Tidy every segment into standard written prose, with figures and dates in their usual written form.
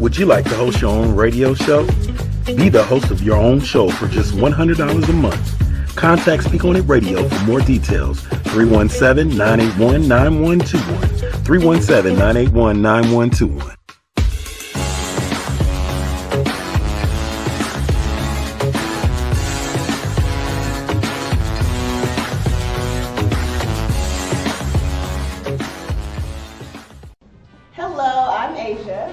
Would you like to host your own radio show? Be the host of your own show for just $100 a month. Contact Speak On It Radio for more details. 317-981-9121. 317-981-9121.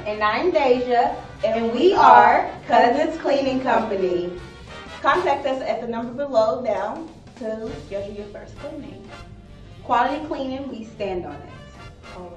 And I'm Deja, and we are Cousins Cleaning Company. Contact us at the number below now to schedule your first cleaning. Quality cleaning, we stand on it. Always.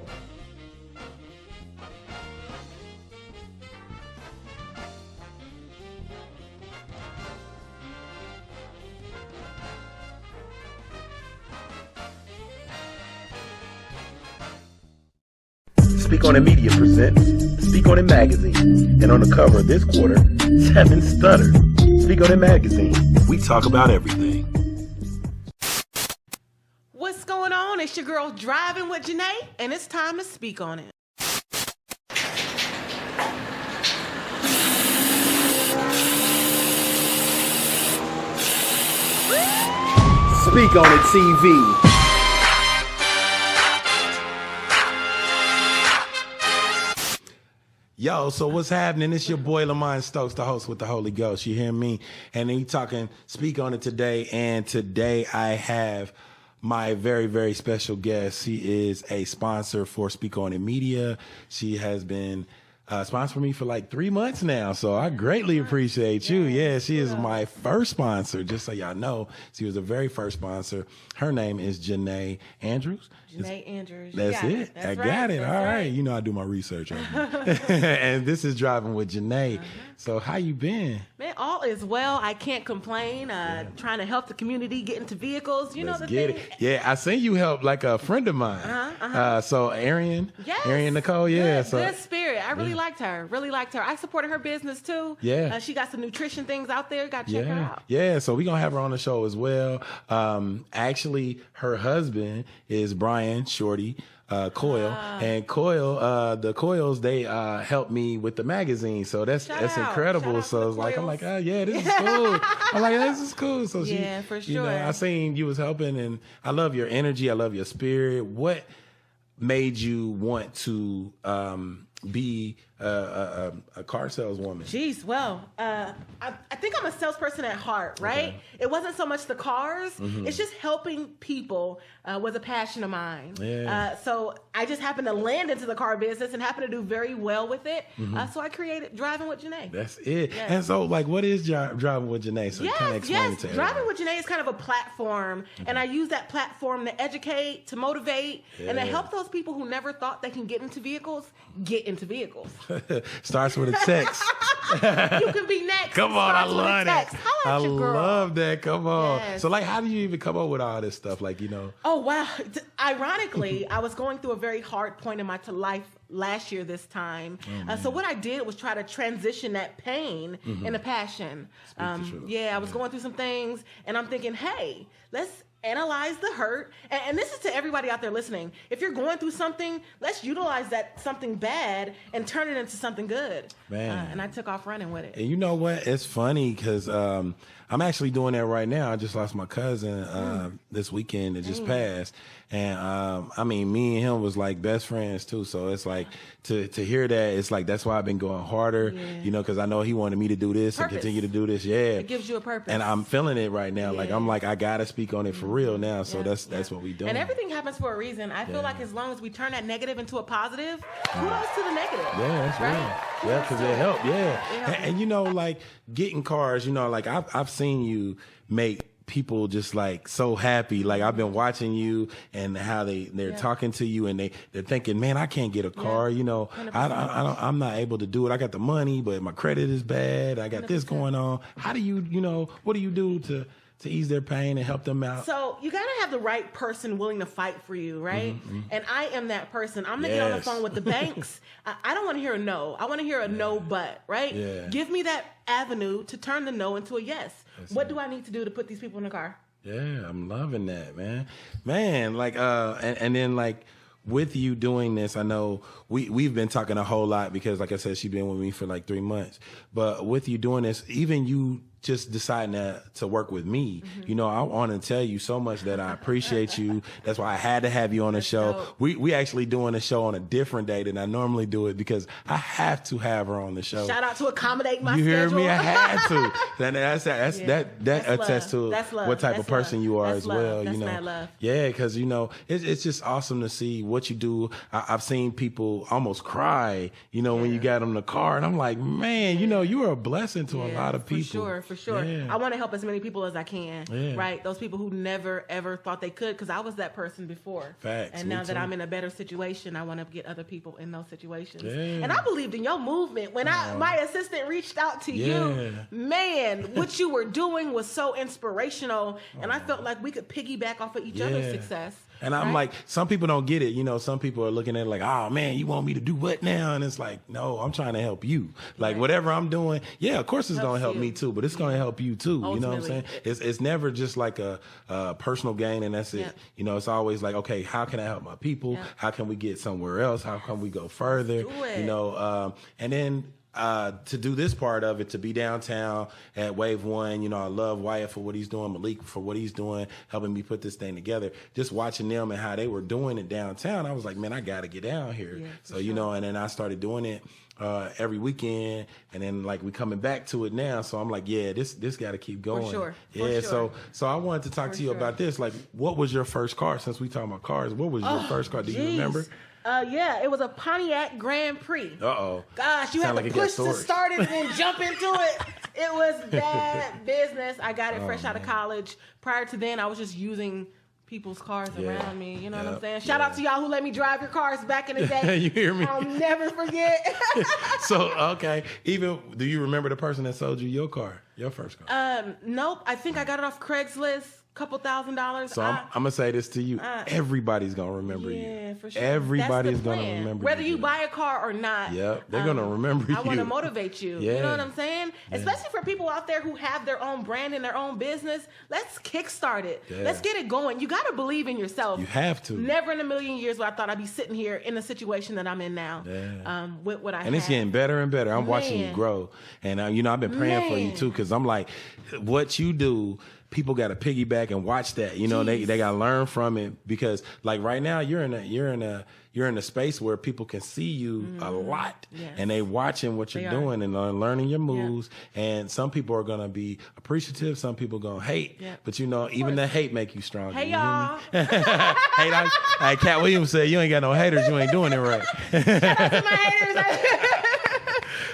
Speak On It Media presents Speak On It Magazine. And on the cover of this quarter, Tevin Stutter. Speak On It Magazine. We talk about everything. What's going on? It's your girl Driving with Janae, and it's time to speak on it. Speak On It TV. Yo, so what's happening? It's your boy Lamont Stokes, the host with the Holy Ghost. You hear me? And then we talking Speak On It today. And today I have my very, very special guest. She is a sponsor for Speak On It Media. She has been sponsoring me for like 3 months now. So I greatly appreciate you. Yeah, she is my first sponsor. Just so y'all know, she was the very first sponsor. Her name is Janae Andrews. Janae Andrews. That's it. I got it. All right. You know I do my research on you. And this is Driving with Janae. So how you been? Man, all is well. I can't complain. Trying to help the community get into vehicles. You know the thing. Yeah, I seen you help like a friend of mine. So Arian Nicole. Yeah. Good spirit. I really liked her. I supported her business too. Yeah. She got some nutrition things out there. Got to check her out. Yeah. So we're gonna have her on the show as well. Actually, her husband is Brian Shorty Coyle, and Coyle, the Coyles, they helped me with the magazine, so that's incredible. So it's like, I'm like, oh yeah, this is cool. I'm like, this is cool. So for sure. You know, I seen you was helping, and I love your energy. I love your spirit. What made you want to be a car saleswoman? Jeez, well, I think I'm a salesperson at heart, right? Okay. It wasn't so much the cars. It's just helping people was a passion of mine. Yeah. So I just happened to land into the car business and happened to do very well with it. So I created Driving with Janae. That's it. Yes. And so, like, what is Driving with Janae? So kind of explain it to everyone. Driving with Janae is kind of a platform, and I use that platform to educate, to motivate, and to help those people who never thought they can get into vehicles, get into vehicles. Starts with a text. You can be next. Come on, I love that. I love that. Come on. Yes. So, like, how do you even come up with all this stuff? Like, you know. Oh, wow. Ironically, I was going through a very hard point in my life last year this time. So what I did was try to transition that pain into passion. I was going through some things, and I'm thinking, hey, let's analyze the hurt. And this is to everybody out there listening. If you're going through something, let's utilize that something bad and turn it into something good. Man. And I took off running with it. And you know what? It's funny because I'm actually doing that right now. I just lost my cousin this weekend. It just passed. And I mean, me and him was like best friends too. So it's like to hear that, it's like that's why I've been going harder, you know, because I know he wanted me to do this and continue to do this. Yeah. It gives you a purpose. And I'm feeling it right now. Like I'm like, I gotta speak on it for real now. So that's what we do. And everything happens for a reason. I feel like as long as we turn that negative into a positive, kudos to the negative. Yeah, that's right. Yeah, because it helped. Yeah. And you know, like getting cars, you know, like I've seen you make people just like so happy. Like I've been watching you and how they're talking to you and they're thinking, man, I can't get a car. You know, I'm not able to do it. I got the money, but my credit is bad. I got 100%. This going on. How do you know, what do you do to ease their pain and help them out? So you got to have the right person willing to fight for you, right? And I am that person. I'm going to get on the phone with the banks. I don't want to hear a no. I want to hear a no but, right? Yeah. Give me that avenue to turn the no into a yes. What do I need to do to put these people in the car? Yeah, I'm loving that, man. Man, like, and then like, with you doing this, I know we've been talking a whole lot because, like I said, she's been with me for like 3 months. But with you doing this, even you just deciding to work with me, you know, I want to tell you so much that I appreciate you. That's why I had to have you on the show. dope. We actually doing the show on a different day than I normally do it because I have to have her on the show. Shout out to accommodate my You hear schedule. me? I had to. That That's attests to That's love. what type That's of person love. you are That's as love. well. That's you know, mad love. yeah, because you know it's just awesome to see what you do. I've seen people almost cry, you know, when you got on the car, and I'm like, man, you know, you are a blessing to a lot of people. For sure. Yeah. I want to help as many people as I can. Yeah. Right? Those people who never ever thought they could, because I was that person before. Facts. And Me now that too. I'm in a better situation, I want to get other people in those situations. Yeah. And I believed in your movement when my assistant reached out to Yeah. you. Man, what you were doing was so inspirational, and I felt like we could piggyback off of each other's success. And I'm like, some people don't get it. You know, some people are looking at it like, oh, man, you want me to do what now? And it's like, no, I'm trying to help you. Like, whatever I'm doing, yeah, of course it's going to help me too, but it's going to help you too. Ultimately. You know what I'm saying? It's never just like a personal gain and that's it. Yep. You know, it's always like, okay, how can I help my people? Yep. How can we get somewhere else? How can we go further? Do it. You know, and then to do this part of it, to be downtown at Wave 1, you know, I love Wyatt for what he's doing, Malik for what he's doing, helping me put this thing together. Just watching them and how they were doing it downtown, I was like, man, I got to get down here. Yeah, so, you know, and then I started doing it every weekend, and then like we coming back to it now. So I'm like, yeah, this got to keep going. sure. Yeah. For sure. So I wanted to talk to you about this. Like, what was your first car? Since we talking about cars, what was your first car? Do you remember? Yeah, it was a Pontiac Grand Prix. Uh-oh. Gosh, you Sound had like to it got push to storage. start it and then jump into it. It was bad business. I got it fresh out of college. Prior to then, I was just using people's cars around me. You know what I'm saying? Shout out to y'all who let me drive your cars back in the day. You hear me? I'll never forget. So, okay. Even, do you remember the person that sold you your car, your first car? Nope. I think I got it off Craigslist. Couple $1,000. So I'm going to say this to you. Everybody's going to remember you. Yeah, for sure. Everybody's That's the going to plan. remember Whether you. you buy a car or not. Yep, they're going to remember you. I want to motivate you. Yeah. You know what I'm saying? Especially for people out there who have their own brand and their own business. Let's kickstart it. Yeah. Let's get it going. You got to believe in yourself. You have to. Never in a million years would I thought I'd be sitting here in the situation that I'm in now. Yeah. With what I have. And it's getting better and better. I'm watching you Man. grow. And, you know, I've been praying for you, Man. too, because I'm like, what you do, people got to piggyback and watch that. You know, they got to learn from it because, like, right now you're in a space where people can see you a lot, and they watching what you're doing and learning your moves. And some people are gonna be appreciative, some people gonna hate, but you know, even the hate make you stronger. Hey, you hear y'all. me? Hey, Cat Williams said, "You ain't got no haters, you ain't doing it right." My haters.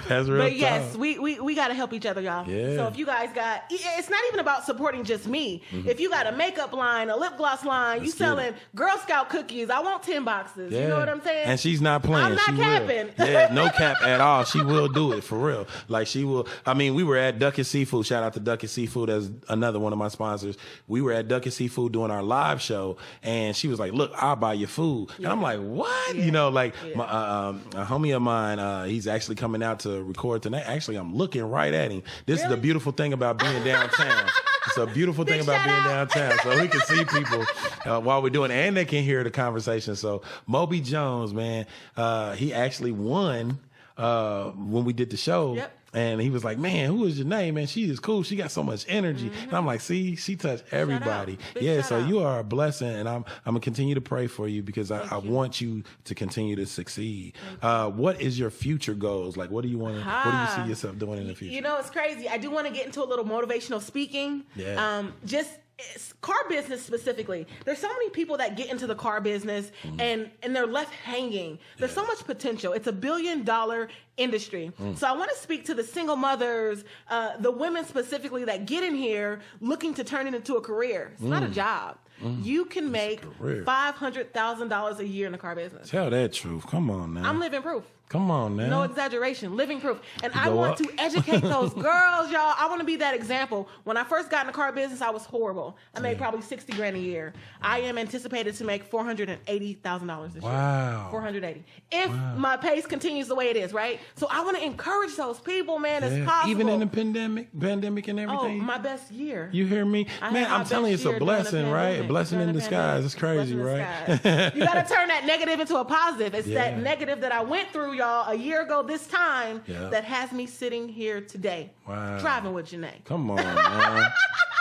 That's real. But yes, tough. we got to help each other, y'all. Yeah. So if you guys got, it's not even about supporting just me. If you got a makeup line, a lip gloss line, you selling Girl Scout cookies, I want 10 boxes. Yeah. You know what I'm saying? And she's not playing. I'm not she capping. Will. Yeah, no cap at all. She will do it for real. Like she will. I mean, we were at Duck and Seafood. Shout out to Duck and Seafood as another one of my sponsors. We were at Duck and Seafood doing our live show, and she was like, "Look, I'll buy your food." And I'm like, "What?" You know, like my, a homie of mine. He's actually coming out to record tonight. Actually, I'm looking right at him. This is the beautiful thing about being downtown. It's a beautiful thing about being downtown. So we can see people while we're doing it, and they can hear the conversation. So Moby Jones, man, he actually won when we did the show. Yep. And he was like, "Man, who is Janae? Man, she is cool. She got so much energy." And I'm like, "See, she touched everybody." Yeah, so you are a blessing, and I'm gonna continue to pray for you because I want you to continue to succeed. What is your future goals? Like, what do you want to? What do you see yourself doing in the future? You know, it's crazy. I do want to get into a little motivational speaking. Yeah. Car business specifically. There's so many people that get into the car business and they're left hanging. There's so much potential. It's $1 billion industry. So I want to speak to the single mothers, the women specifically that get in here looking to turn it into a career. It's not a job. You can make $500,000 a year in the car business. Tell that truth. Come on now. I'm living proof. Come on, man. No exaggeration, living proof. And I want to educate those girls, y'all. I want to be that example. When I first got in the car business, I was horrible. I made probably $60,000 a year. I am anticipated to make $480,000 this year. Wow. 480. If my pace continues the way it is, right? So I want to encourage those people, man. It's possible. Even in the pandemic and everything. Oh, my best year. You hear me? Man, I'm telling you, it's a blessing, right? A blessing in disguise. It's crazy, right? You got to turn that negative into a positive. It's that negative that I went through, y'all, a year ago this time that has me sitting here today. Wow. Driving with Janae. Come on, man.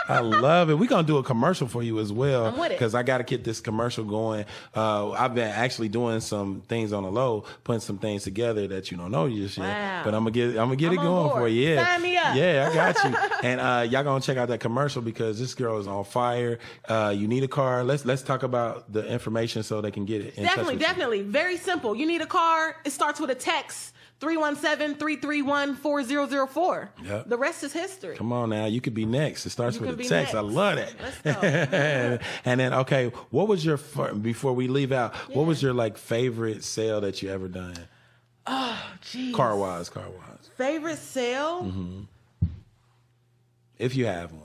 I love it. We're going to do a commercial for you as well. I'm with it. Because I got to get this commercial going. I've been actually doing some things on the low, putting some things together that you don't know just yet. Wow. But I'm gonna get it going for you. Yeah. Sign me up. Yeah, I got you. And y'all going to check out that commercial because this girl is on fire. You need a car. Let's talk about the information so they can get it. Definitely. Very simple. You need a car. It starts with a text. 317-331-4004. Yep. The rest is history. Come on now. You could be next. It starts with a text. Next. I love that. Let's go. And then, okay, what was your, before we leave out, what was your like favorite sale that you ever done? Oh, geez. Car wise. Favorite sale? Mm-hmm. If you have one.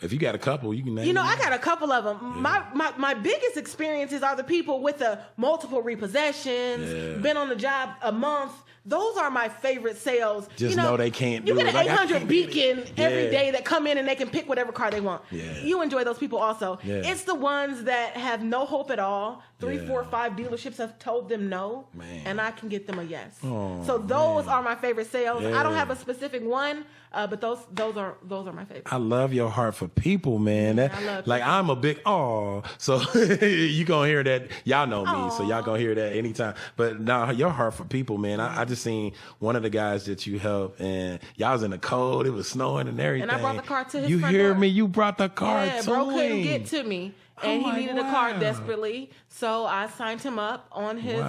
If you got a couple, you can name I got a couple of them. Yeah. My biggest experiences are the people with the multiple repossessions, been on the job a month. Those are my favorite sales. Just know they can't do it. You get an 800 beacon every day that come in and they can pick whatever car they want. Yeah. You enjoy those people also. Yeah. It's the ones that have no hope at all. 3, 4, 5 dealerships have told them no, and I can get them a yes. Oh, so those are my favorite sales. Yeah. I don't have a specific one, but those are my favorites. I love your heart for people, man. I love like people. I'm a big so you gonna hear that. Y'all know me, so y'all gonna hear that anytime. But no, your heart for people, man. I just seen one of the guys that you helped, and y'all was in the cold. It was snowing and everything. And I brought the car to his You front hear door. me? You brought the car to him. Bro couldn't get to me. And he needed a car desperately, so I signed him up on his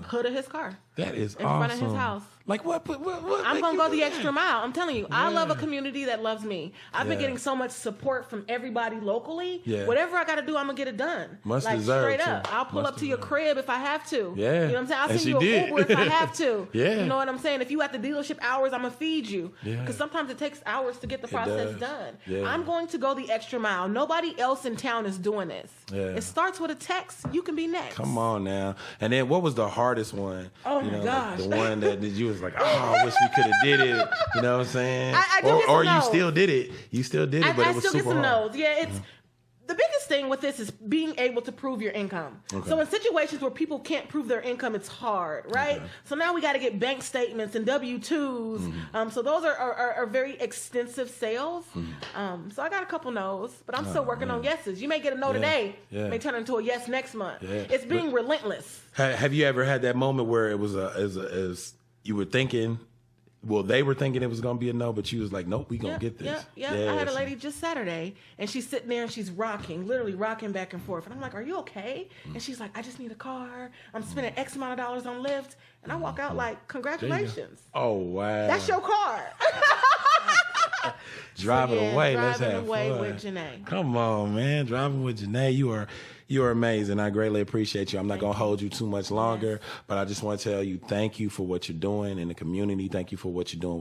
hood of his car. That is in front of his house. Like what I'm gonna go the extra mile. I'm telling you, I love a community that loves me. I've been getting so much support from everybody locally. Yeah. Whatever I got to do, I'm gonna get it done. Must like deserve straight up. I'll pull up to your crib if I have to. Yeah. You know what I'm saying? I'll send you an Uber if I have to. You know what I'm saying? If you at the dealership hours, I'm gonna feed you. Because sometimes it takes hours to get the process done. I'm going to go the extra mile. Nobody else in town is doing this. It starts with a text. You can be next. Come on now. And then what was the hardest one? Oh my gosh. The one that you was like, I wish we could have did it. You know what I'm saying? I do or you still did it. You still did it, but it was super hard. I still get some no's. Yeah, it's the biggest thing with this is being able to prove your income. Okay. So in situations where people can't prove their income, it's hard, right? Okay. So now we got to get bank statements and W-2s. So those are very extensive sales. So I got a couple no's, but I'm still working on yeses. You may get a no today, may turn into a yes next month. It's being relentless. Have you ever had that moment where it was you were thinking, well, they were thinking it was going to be a no, but you was like, nope, we going to get this. Yeah. I had a lady just Saturday, and she's sitting there, and she's literally rocking back and forth. And I'm like, are you okay? And she's like, I just need a car. I'm spending X amount of dollars on Lyft. And I walk out like, congratulations. Oh, wow. That's your car. Driving away. Let's have away fun. With Janae. Come on, man. Driving with Janae. You are amazing. I greatly appreciate you. I'm not going to hold you too much longer, but I just want to tell you thank you for what you're doing in the community. Thank you for what you're doing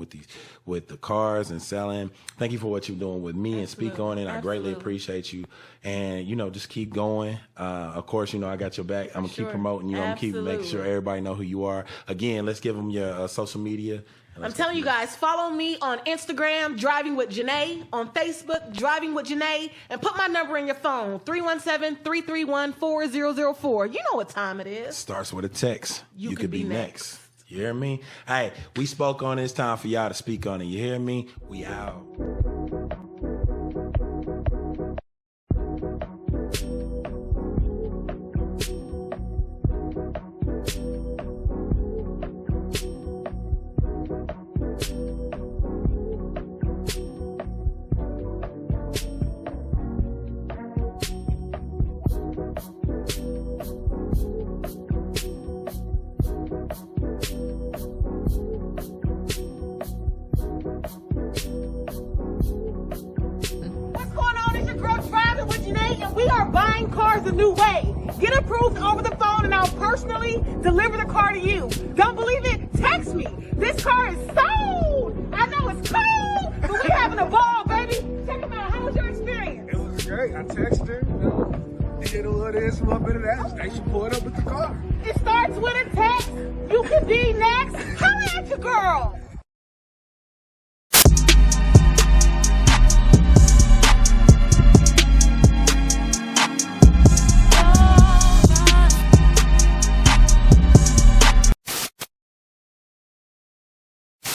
with the cars and selling. Thank you for what you're doing with me and Speak On It. I greatly appreciate you. And, just keep going. Of course, I got your back. I'm going to keep promoting you. I'm going to keep making sure everybody know who you are. Again, let's give them your social media. I'm telling you guys, follow me on Instagram, Driving with Janae, on Facebook, Driving with Janae, and put my number in your phone, 317-331-4004. You know what time it is. Starts with a text. You could be next. You hear me? Hey, we spoke on it. It's time for y'all to speak on it. You hear me? We out. And we are buying cars a new way. Get approved over the phone and around personally, deliver the car to you. Don't believe it? Text me. This car is sold. I know it's cold, but we're having a ball, baby. Check them out. How was your experience? It was great. I texted her, did a little this, a little bit of that. They should pull it up with the car. It starts with a text. You can be next. Holla at your girl.